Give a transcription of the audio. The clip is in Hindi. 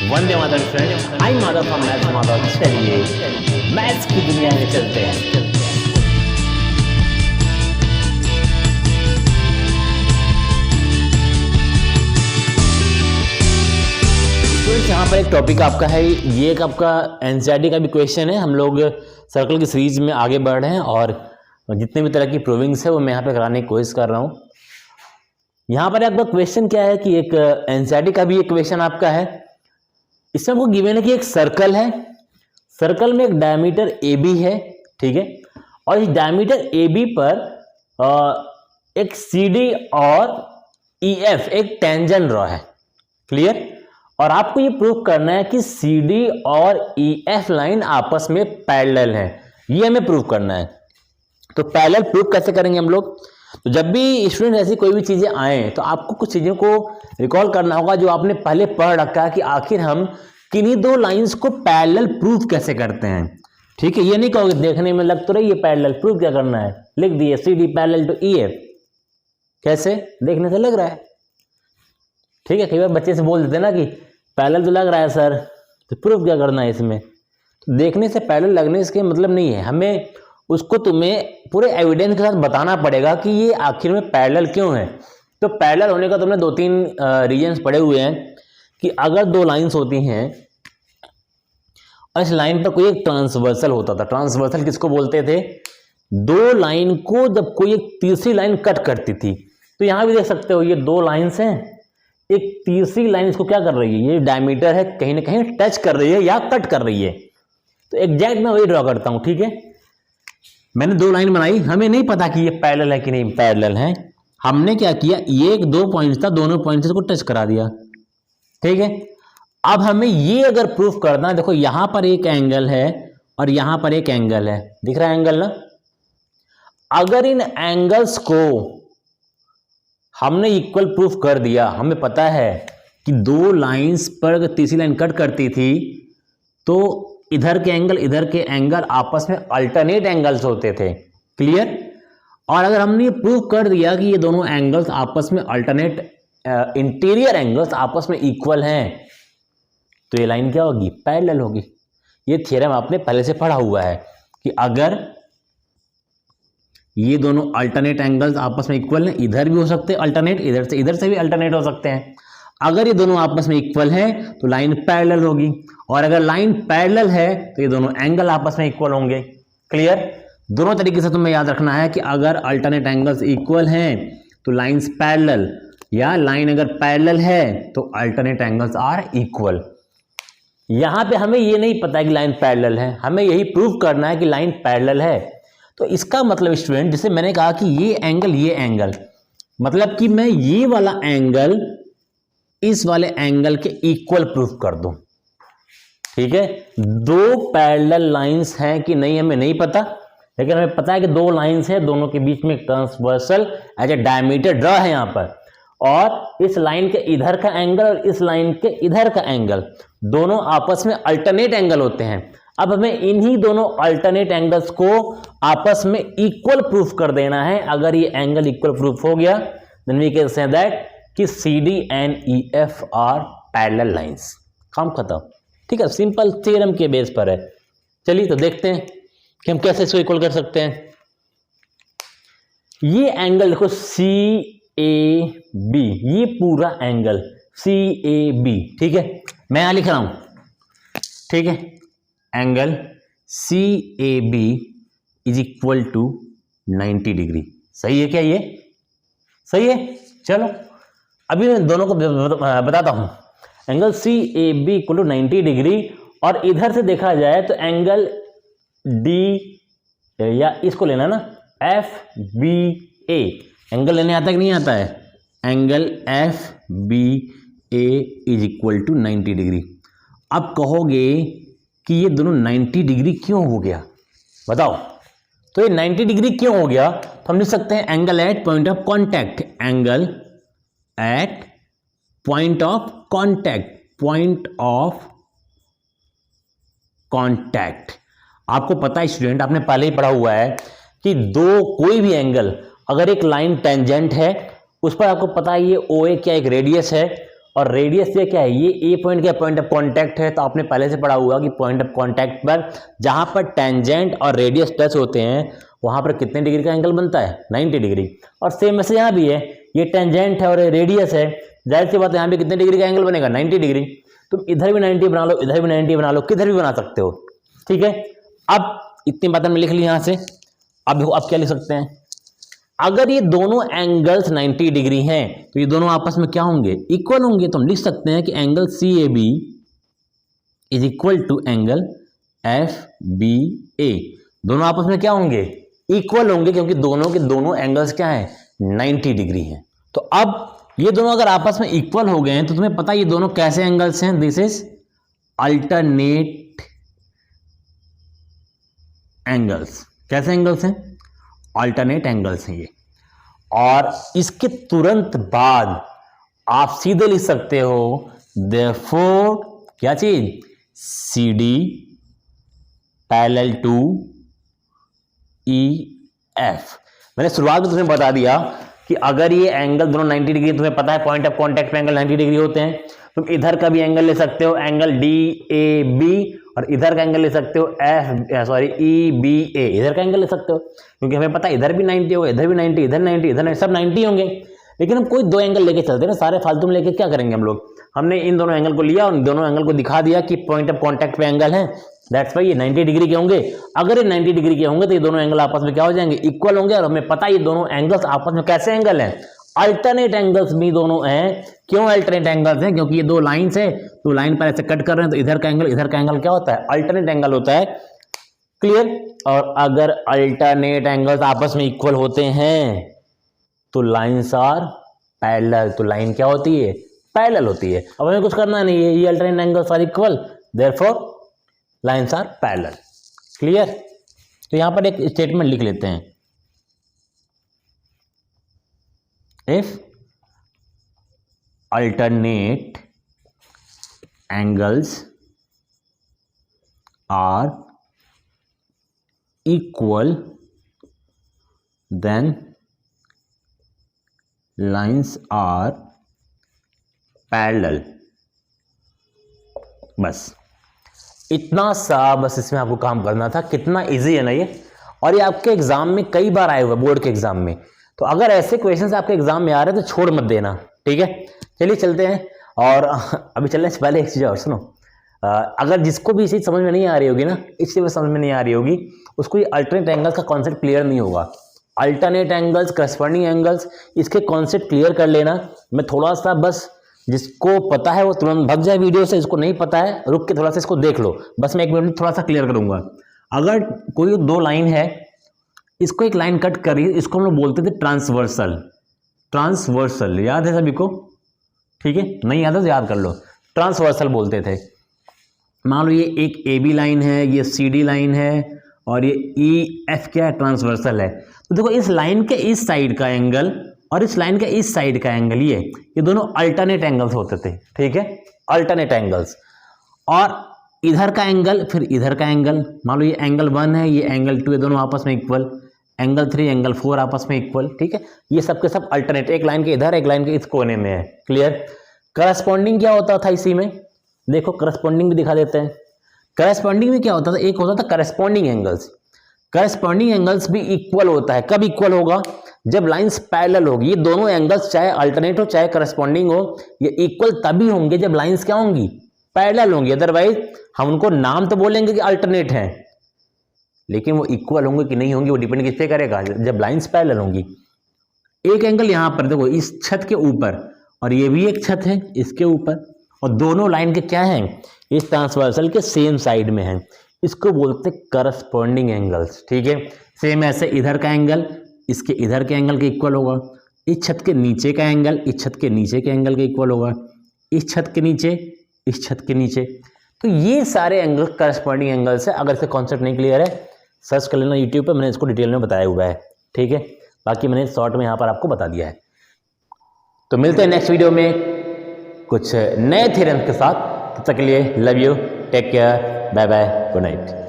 Vande Mataram friend, I Madhav from maths Madhav. चलिए मैथ्स की दुनिया में चलते हैं। स्टूडेंट्स, यहाँ पर एक टॉपिक आपका है, ये एक आपका एनसीईआरटी का भी क्वेश्चन है। हम लोग सर्कल की सीरीज में आगे बढ़ रहे हैं और जितने भी तरह की प्रूविंग्स है वो मैं यहाँ पे कराने की कोशिश कर रहा हूँ। यहाँ पर आपका क्वेश्चन क्या है कि एक एनसीईआरटी का भी एक क्वेश्चन आपका है। इसमें आपको गिवन है कि एक सर्कल है, सर्कल में एक डायमीटर ए बी है, ठीक है, और इस डायमीटर ए बी पर एक सी डी और ई एफ एक टेंजेंट ड्रॉ है। क्लियर? और आपको ये प्रूव करना है कि सी डी और ई एफ लाइन आपस में पैरेलल है, ये हमें प्रूव करना है। तो पैरेलल प्रूव कैसे करेंगे हम लोग? तो जब भी स्टूडेंट ऐसी कोई भी चीजें आए तो आपको कुछ चीजों को रिकॉल करना होगा जो आपने पहले पढ़ रखा है कि आखिर हम किन्हीं दो लाइंस को पैरेलल प्रूव कैसे करते हैं। ठीक है, ये नहीं कहोगे देखने में लग तो रही है पैरेलल, प्रूव क्या करना है, लिख दिए C D parallel to E F. कैसे? देखने से लग रहा है। ठीक है, कई बार बच्चे से बोल देते ना कि पैरेलल तो लग रहा है सर, तो प्रूव क्या करना है इसमें? तो देखने से पैरेलल लगने इसके मतलब नहीं है, हमें उसको तुम्हें पूरे एविडेंस के साथ बताना पड़ेगा कि ये आखिर में पैरेलल क्यों है। तो पैरेलल होने का तुमने दो तीन रीजन्स पढ़े हुए हैं कि अगर दो लाइंस होती हैं और इस लाइन पर कोई एक ट्रांसवर्सल होता था। ट्रांसवर्सल किसको बोलते थे? दो लाइन को जब कोई एक तीसरी लाइन कट करती थी। तो यहां भी देख सकते हो ये दो लाइंस हैं, एक तीसरी लाइन इसको क्या कर रही है, ये डायमीटर है, कहीं ना कहीं टच कर रही है या कट कर रही है। तो एग्जैक्ट मैं वही ड्रॉ करता हूं। ठीक है, मैंने दो लाइन बनाई, हमें नहीं पता कि ये पैरेलल है कि नहीं पैरेलल है। हमने क्या किया, ये एक दो पॉइंट था, दोनों पॉइंट को टच करा दिया। ठीक है, अब हमें ये अगर प्रूफ करना है, देखो यहां पर एक एंगल है और यहां पर एक एंगल है, दिख रहा है एंगल ना? अगर इन एंगल्स को हमने इक्वल प्रूफ कर दिया, हमें पता है कि दो लाइंस पर अगर तीसरी लाइन कट करती थी तो इधर के एंगल आपस में अल्टरनेट एंगल्स होते थे। क्लियर? और अगर हमने ये प्रूव कर दिया कि ये दोनों एंगल्स आपस में अल्टरनेट इंटीरियर एंगल्स आपस में इक्वल हैं, तो ये लाइन क्या होगी, पैरेलल होगी। ये थ्योरम आपने पहले से पढ़ा हुआ है कि अगर ये दोनों अल्टरनेट एंगल्स आपस में इक्वल हैं, इधर भी हो सकते हैं अल्टरनेट, इधर से भी अल्टरनेट हो सकते हैं। अगर ये दोनों आपस में इक्वल हैं तो लाइन पैरेलल होगी, और अगर लाइन पैरेलल है तो ये दोनों एंगल आपस में इक्वल होंगे। क्लियर? दोनों तरीके से तुम्हें याद रखना है कि अगर अल्टरनेट एंगल्स इक्वल हैं तो लाइंस पैरेलल, या लाइन अगर पैरेलल है तो अल्टरनेट एंगल्स आर इक्वल। यहां पे हमें ये नहीं पता कि लाइन पैरेलल है, हमें यही प्रूव करना है कि लाइन पैरेलल है। तो इसका मतलब स्टूडेंट, जैसे मैंने कहा कि ये एंगल, मतलब कि मैं ये वाला एंगल इस वाले एंगल के इक्वल प्रूफ कर दूं। ठीक है, दो पैरेलल लाइंस हैं कि नहीं हमें नहीं पता, लेकिन हमें पता है कि दो लाइंस हैं, दोनों के बीच में transversal as a diameter draw है यहां पर, और इस लाइन के इधर का एंगल और इस लाइन के इधर का एंगल दोनों आपस में अल्टरनेट एंगल होते हैं। अब हमें इन्हीं दोनों अल्टरनेट एंगल्स को आपस में इक्वल प्रूफ कर देना है। अगर ये एंगल इक्वल प्रूफ हो गया, then we can say that कि C D and E F are parallel lines. काम खत्म। ठीक है, सिंपल थ्योरम के बेस पर है। चलिए तो देखते हैं कि हम कैसे इसको इक्वल कर सकते हैं। ये एंगल देखो सी ए बी, ये पूरा एंगल सी ए बी, ठीक है, मैं यहां लिख रहा हूं। ठीक है, angle C A B is equal to 90 degree. सही है क्या? ये सही है। चलो अभी मैं दोनों को बताता हूं। Angle C A B equal to 90 degree, और इधर से देखा जाए तो एंगल डी, या इसको लेना ना एफ बी ए, एंगल लेने आता कि नहीं आता है? Angle F B A is equal to 90 degree. अब कहोगे कि ये दोनों 90 डिग्री क्यों हो गया, बताओ। तो ये 90 डिग्री क्यों हो गया? तो हम लिख सकते हैं angle at point of contact, angle at point of contact. आपको पता है स्टूडेंट, आपने पहले ही पढ़ा हुआ है कि कोई भी एंगल, अगर एक लाइन टेंजेंट है उस पर आपको पता है ये ओ ए क्या एक रेडियस है, और रेडियस ये क्या है, ये ए पॉइंट क्या पॉइंट ऑफ कॉन्टैक्ट है। तो आपने पहले से पढ़ा हुआ कि पॉइंट ऑफ कॉन्टैक्ट पर जहां पर टेंजेंट और रेडियस टच होते हैं वहां पर कितने डिग्री का एंगल बनता है, 90 डिग्री। और सेम ऐसे यहाँ भी है, ये टेंजेंट है और रेडियस है, जाहिर सी बात है यहाँ भी कितने डिग्री का एंगल बनेगा, 90 डिग्री। तुम इधर भी 90 बना लो, इधर भी 90 बना लो, किधर भी बना सकते हो, ठीक है। अब इतनी बात हमने लिख ली यहाँ से। अब देखो अब क्या लिख सकते हैं, अगर ये दोनों एंगल्स 90 डिग्री हैं तो ये दोनों आपस में क्या होंगे, इक्वल होंगे। तो हम लिख सकते हैं कि angle CAB is equal to angle FBA, दोनों आपस में क्या होंगे, इक्वल होंगे, क्योंकि दोनों के दोनों एंगल्स क्या हैं, 90 डिग्री हैं। तो अब ये दोनों अगर आपस में इक्वल हो गए हैं तो तुम्हें पता है ये दोनों कैसे एंगल्स हैं, दिस इज अल्टरनेट एंगल्स। कैसे एंगल्स हैं, अल्टरनेट एंगल्स हैं ये। और इसके तुरंत बाद आप सीधे लिख सकते हो देयरफॉर क्या चीज, CD पैरेलल टू EF। मैंने शुरुआत में तुम्हें बता दिया कि अगर ये एंगल दोनों 90 डिग्री, तुम्हें पता है पॉइंट ऑफ कांटेक्ट पे एंगल 90 डिग्री होते हैं। तुम इधर का भी एंगल ले सकते हो, एंगल DAB, और इधर का एंगल ले सकते हो EBA, इधर का एंगल ले सकते हो, क्योंकि हमें पता है इधर भी 90 होगा, इधर भी 90, इधर 90, इधर 90, सब 90 होंगे। लेकिन हम कोई दो एंगल लेके चलते हैं ना, सारे फालतू में लेके क्या करेंगे हम लोग। हमने इन दोनों एंगल को लिया और दोनों एंगल को दिखा दिया कि पॉइंट ऑफ कांटेक्ट पे एंगल है, दैट्स वाई ये 90 डिग्री के होंगे। अगर ये 90 डिग्री के होंगे तो ये दोनों एंगल आपस में क्या हो जाएंगे, इक्वल होंगे। और हमें पता है ये दोनों एंगल्स आपस में कैसे एंगल हैं, अल्टरनेट एंगल्स भी दोनों हैं। क्यों अल्टरनेट एंगल्स हैं, क्योंकि ये दो लाइंस है, तो लाइन पर ऐसे कट कर रहे हैं, तो इधर का एंगल क्या होता है, अल्टरनेट एंगल होता है। क्लियर। और अगर अल्टरनेट एंगल्स आपस में इक्वल होते हैं तो लाइंस आर पैरेलल। तो लाइन क्या होती है, पैरेलल होती है। अब हमें कुछ करना नहीं है, ये alternate angles are equal, therefore lines are parallel. Clear. तो यहां पर एक स्टेटमेंट लिख लेते हैं, if alternate angles are equal then lines are parallel। बस इतना सा, बस इसमें आपको काम करना था। कितना इजी है ना ये। और ये आपके एग्जाम में कई बार आए हुए, बोर्ड के एग्जाम में। तो अगर ऐसे क्वेश्चंस आपके एग्जाम में आ रहे हैं तो छोड़ मत देना, ठीक है। चलिए चलते हैं। और अभी चलने से पहले एक चीज़ और सुनो, अगर जिसको भी चीज़ समझ में नहीं आ रही होगी ना, इसलिए समझ में नहीं आ रही होगी, उसको ये अल्टरनेट एंगल्स का कॉन्सेप्ट क्लियर नहीं होगा। अल्टरनेट एंगल्स, करस्पॉन्डिंग एंगल्स, इसके कॉन्सेप्ट क्लियर कर लेना। मैं थोड़ा सा बस, जिसको पता है वो तुरंत भाग जाए वीडियो से, इसको नहीं पता है रुक के थोड़ा सा इसको देख लो। बस मैं एक मिनट में थोड़ा सा क्लियर करूंगा। अगर कोई दो लाइन है, इसको एक लाइन कट करी, इसको हम लोग बोलते थे ट्रांसवर्सल। ट्रांसवर्सल याद है सभी को, ठीक है। नहीं याद है तो याद कर लो, ट्रांसवर्सल बोलते थे। मान लो ये एक AB लाइन है, ये CD लाइन है, और ये EF क्या है, ट्रांसवर्सल है। तो देखो इस लाइन के इस साइड का एंगल और इस लाइन के इस साइड का एंगल, ये दोनों अल्टरनेट एंगल्स होते थे, ठीक है, अल्टरनेट एंगल्स। और इधर का एंगल फिर इधर का एंगल, मान लो ये एंगल 1 है, ये एंगल 2 है, दोनों आपस में इक्वल। एंगल 3 एंगल 4 आपस में इक्वल, ठीक है। ये सब के सब अल्टरनेट, एक लाइन के इधर, एक लाइन के इस कोने में है। क्लियर। करस्पॉन्डिंग क्या होता था इसी में, देखो करस्पॉन्डिंग भी दिखा देते हैं। करस्पॉन्डिंग में क्या होता था, एक होता था करस्पॉन्डिंग एंगल्स। करस्पॉन्डिंग एंगल्स भी इक्वल होता है। कब इक्वल होगा, जब लाइंस पैरेलल होगी। ये दोनों एंगल्स चाहे अल्टरनेट हो चाहे करस्पॉन्डिंग हो, ये इक्वल तभी होंगे जब लाइंस क्या होंगी, पैरेलल होंगी। अदरवाइज हम उनको नाम तो बोलेंगे कि अल्टरनेट हैं, लेकिन वो इक्वल होंगे कि नहीं होंगे वो डिपेंड किस पे करेगा, जब लाइंस पैरेलल होंगी। एक एंगल यहां पर देखो इस छत के ऊपर, और ये भी एक छत है इसके ऊपर, और दोनों लाइन के क्या हैं, इस ट्रांसवर्सल के सेम साइड में हैं। इसको बोलते करस्पॉन्डिंग एंगल्स, ठीक है। सेम ऐसे इधर का एंगल इसके इधर के एंगल के इक्वल होगा, इस छत के नीचे का एंगल इस छत के नीचे के एंगल के इक्वल होगा, इस छत के नीचे इस छत के नीचे। तो ये सारे एंगल करस्पॉन्डिंग एंगल्स है। अगर इसका कॉन्सेप्ट नहीं क्लियर है सर्च कर लेना यूट्यूब पे, मैंने इसको डिटेल में बताया हुआ है, ठीक है। बाकी मैंने शॉर्ट में यहाँ पर आपको बता दिया है। तो मिलते हैं नेक्स्ट वीडियो में कुछ नए थ्योरम के साथ। तब तक के लिए love you, take care, bye bye, good night.